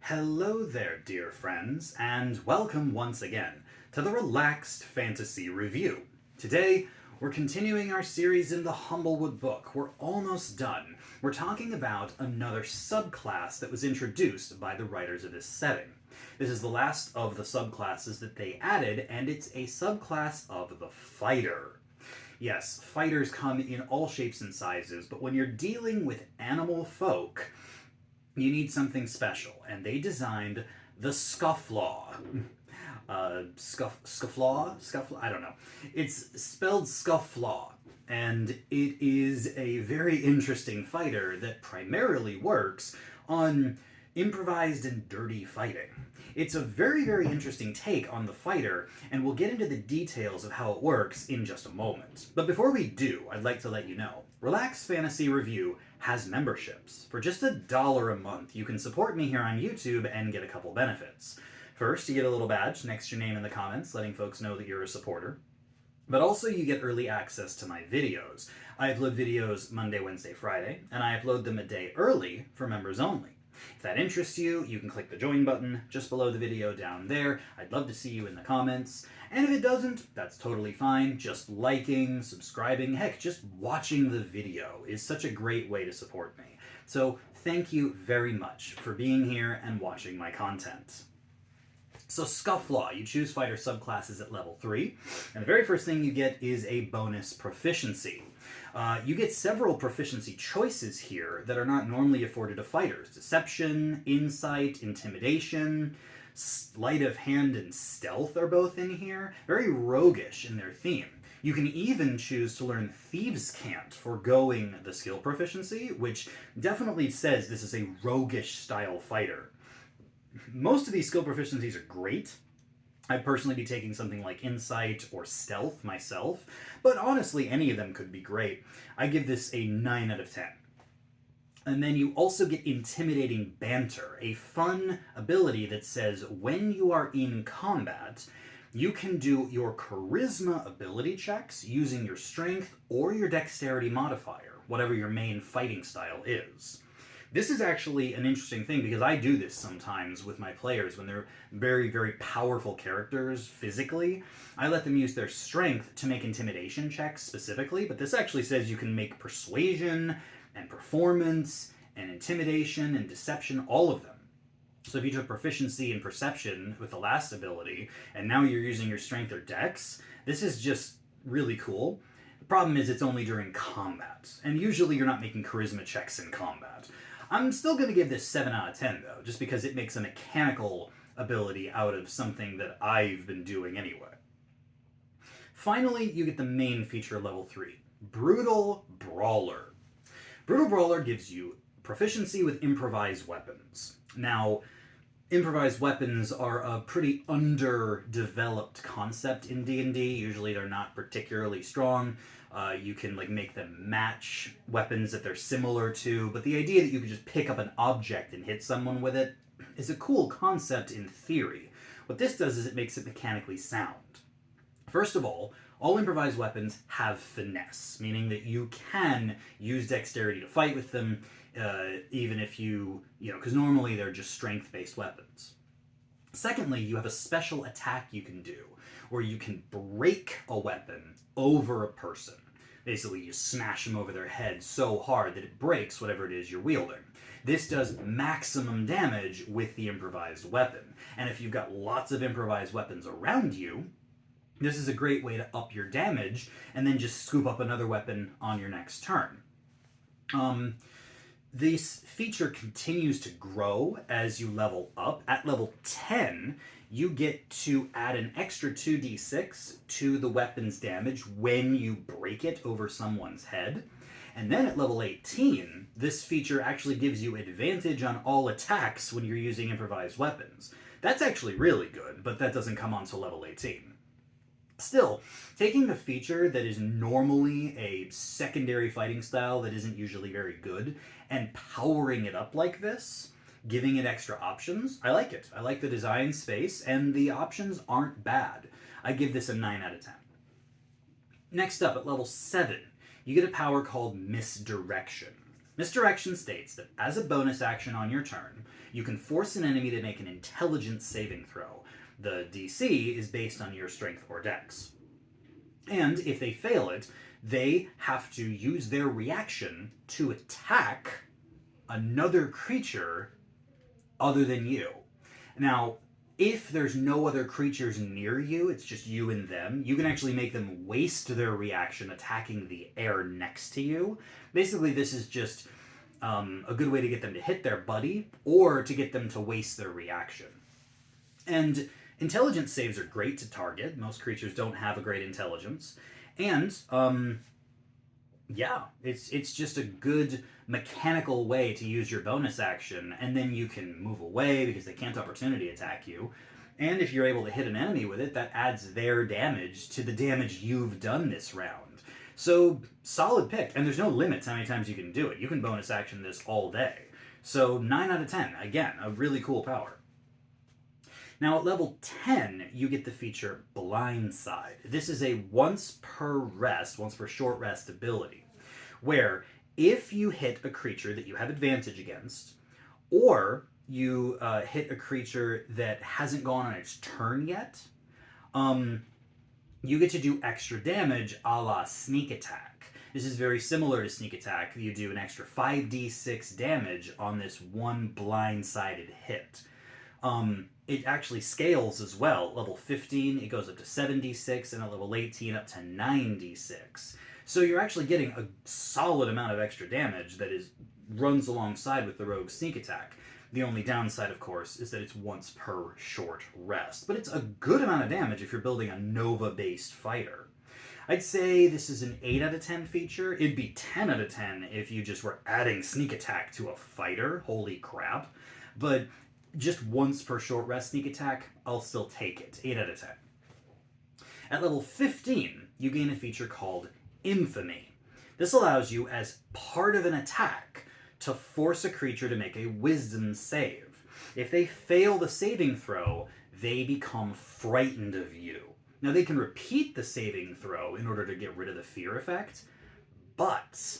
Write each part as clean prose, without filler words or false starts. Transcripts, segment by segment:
Hello there, dear friends, and welcome once again to the Relaxed Fantasy Review. Today, we're continuing our series in the Humblewood book. We're almost done. We're talking about another subclass that was introduced by the writers of this setting. This is the last of the subclasses that they added, and it's a subclass of the fighter. Yes, fighters come in all shapes and sizes, but when you're dealing with animal folk, you need something special, and they designed the Scofflaw. Scofflaw? I don't know. It's spelled Scofflaw, and it is a very interesting fighter that primarily works on improvised and dirty fighting. It's a very, very interesting take on the fighter, and we'll get into the details of how it works in just a moment. But before we do, I'd like to let you know, Relaxed Fantasy Review has memberships. For just $1 a month, you can support me here on YouTube and get a couple benefits. First, you get a little badge next to your name in the comments, letting folks know that you're a supporter. But also you get early access to my videos. I upload videos Monday, Wednesday, Friday, and I upload them a day early for members only. If that interests you, you can click the join button just below the video down there. I'd love to see you in the comments. And if it doesn't, that's totally fine. Just liking, subscribing, heck, just watching the video is such a great way to support me. So thank you very much for being here and watching my content. So Scofflaw, you choose fighter subclasses at level 3, and the very first thing you get is a bonus proficiency. You get several proficiency choices here that are not normally afforded to fighters. Deception, insight, intimidation, sleight of hand, and stealth are both in here. Very roguish in their theme. You can even choose to learn Thieves' Cant, foregoing the skill proficiency, which definitely says this is a roguish style fighter. Most of these skill proficiencies are great. I'd personally be taking something like Insight or Stealth myself, but honestly, any of them could be great. I give this a 9 out of 10. And then you also get Intimidating Banter, a fun ability that says when you are in combat, you can do your Charisma ability checks using your Strength or your Dexterity modifier, whatever your main fighting style is. This is actually an interesting thing because I do this sometimes with my players when they're very, very powerful characters physically. I let them use their strength to make intimidation checks specifically, but this actually says you can make persuasion and performance and intimidation and deception, all of them. So if you took proficiency in perception with the last ability, and now you're using your strength or dex, this is just really cool. The problem is it's only during combat, and usually you're not making charisma checks in combat. I'm still going to give this 7 out of 10, though, just because it makes a mechanical ability out of something that I've been doing anyway. Finally, you get the main feature level 3, Brutal Brawler. Brutal Brawler gives you proficiency with improvised weapons. Now, improvised weapons are a pretty underdeveloped concept in D&D. Usually they're not particularly strong. You can make them match weapons that they're similar to, but the idea that you can just pick up an object and hit someone with it is a cool concept in theory. What this does is it makes it mechanically sound. First of all improvised weapons have finesse, meaning that you can use dexterity to fight with them, even if because normally they're just strength-based weapons. Secondly, you have a special attack you can do, where you can break a weapon over a person. Basically, you smash them over their head so hard that it breaks whatever it is you're wielding. This does maximum damage with the improvised weapon. And if you've got lots of improvised weapons around you, this is a great way to up your damage and then just scoop up another weapon on your next turn. This feature continues to grow as you level up. At level 10, you get to add an extra 2d6 to the weapon's damage when you break it over someone's head. And then at level 18, this feature actually gives you advantage on all attacks when you're using improvised weapons. That's actually really good, but that doesn't come on till level 18. Still, taking a feature that is normally a secondary fighting style that isn't usually very good and powering it up like this, giving it extra options, I like it. I like the design space, and the options aren't bad. I give this a 9 out of 10. Next up, at level 7, you get a power called Misdirection. Misdirection states that as a bonus action on your turn, you can force an enemy to make an intelligence saving throw. The DC is based on your strength or dex. And if they fail it, they have to use their reaction to attack another creature other than you. Now, if there's no other creatures near you, it's just you and them, you can actually make them waste their reaction attacking the air next to you. Basically, this is just a good way to get them to hit their buddy or to get them to waste their reaction. And intelligence saves are great to target. Most creatures don't have a great intelligence. And, yeah, it's just a good mechanical way to use your bonus action, and then you can move away because they can't opportunity attack you. And if you're able to hit an enemy with it, that adds their damage to the damage you've done this round. So, solid pick. And there's no limit to how many times you can do it. You can bonus action this all day. So, 9 out of 10. Again, a really cool power. Now, at level 10, you get the feature Blindside. This is a once per short rest ability, where if you hit a creature that you have advantage against, or you hit a creature that hasn't gone on its turn yet, you get to do extra damage a la Sneak Attack. This is very similar to Sneak Attack. You do an extra 5d6 damage on this one blindsided hit. It actually scales as well. Level 15, it goes up to 7d6, and at level 18, up to 9d6. So you're actually getting a solid amount of extra damage that runs alongside with the Rogue Sneak Attack. The only downside, of course, is that it's once per short rest. But it's a good amount of damage if you're building a Nova-based fighter. I'd say this is an 8 out of 10 feature. It'd be 10 out of 10 if you just were adding Sneak Attack to a fighter. Holy crap. But just once per short rest Sneak Attack, I'll still take it. 8 out of 10. At level 15, you gain a feature called Infamy. This allows you, as part of an attack, to force a creature to make a wisdom save. If they fail the saving throw, they become frightened of you. Now, they can repeat the saving throw in order to get rid of the fear effect, but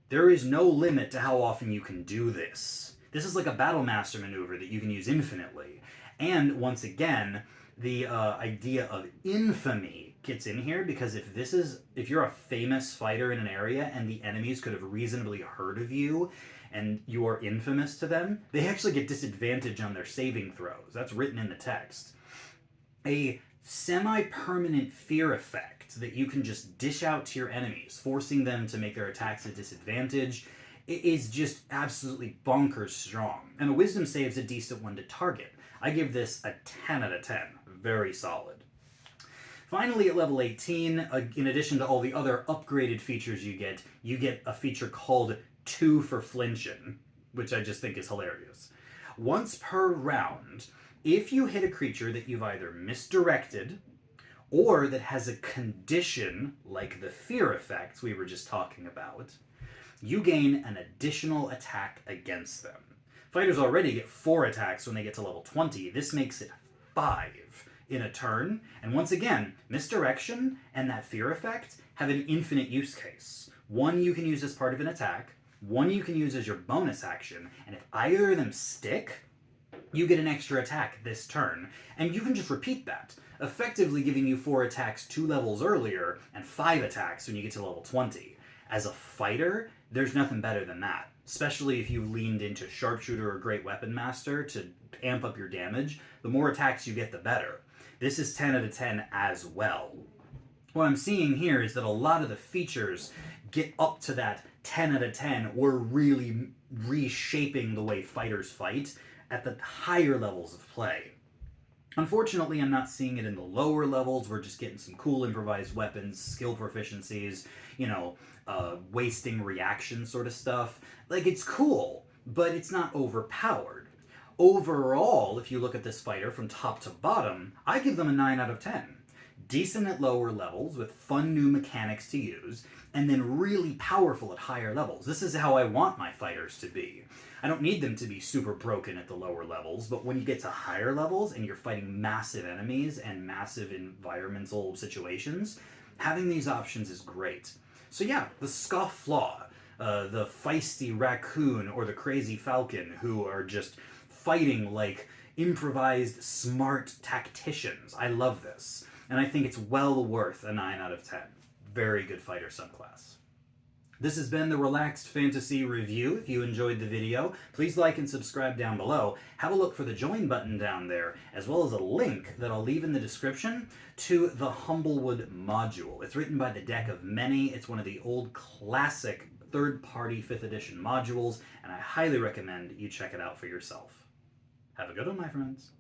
there is no limit to how often you can do this. This is like a Battle Master maneuver that you can use infinitely. And, once again, the idea of infamy gets in here, because if you're a famous fighter in an area and the enemies could have reasonably heard of you and you are infamous to them, they actually get disadvantage on their saving throws. That's written in the text. A semi-permanent fear effect that you can just dish out to your enemies, forcing them to make their attacks at disadvantage, is just absolutely bonkers strong. And a wisdom save is a decent one to target. I give this a 10 out of 10. Very solid. Finally, at level 18, in addition to all the other upgraded features you get a feature called 2 for Flinchin', which I just think is hilarious. Once per round, if you hit a creature that you've either misdirected or that has a condition like the fear effect we were just talking about, you gain an additional attack against them. Fighters already get 4 attacks when they get to level 20. This makes it 5 in a turn. And once again, misdirection and that fear effect have an infinite use case. One you can use as part of an attack, one you can use as your bonus action, and if either of them stick, you get an extra attack this turn. And you can just repeat that, effectively giving you 4 attacks 2 levels earlier and 5 attacks when you get to level 20. As a fighter, there's nothing better than that, especially if you've leaned into Sharpshooter or Great Weapon Master to amp up your damage. The more attacks you get, the better. This is 10 out of 10 as well. What I'm seeing here is that a lot of the features get up to that 10 out of 10. We're really reshaping the way fighters fight at the higher levels of play. Unfortunately, I'm not seeing it in the lower levels. We're just getting some cool improvised weapons, skill proficiencies, wasting reaction sort of stuff. Like, it's cool, but it's not overpowered. Overall, if you look at this fighter from top to bottom, I give them a 9 out of 10. Decent at lower levels with fun new mechanics to use, and then really powerful at higher levels. This is how I want my fighters to be. I don't need them to be super broken at the lower levels, but when you get to higher levels and you're fighting massive enemies and massive environmental situations, having these options is great. So yeah, the Scofflaw. the feisty raccoon or the crazy falcon who are just fighting like improvised smart tacticians. I love this, and I think it's well worth a 9 out of 10. Very good fighter subclass. This has been the Relaxed Fantasy Review. If you enjoyed the video, please like and subscribe down below. Have a look for the join button down there, as well as a link that I'll leave in the description to the Humblewood module. It's written by the Deck of Many. It's one of the old classic third-party 5th edition modules, and I highly recommend you check it out for yourself. Have a good one, my friends.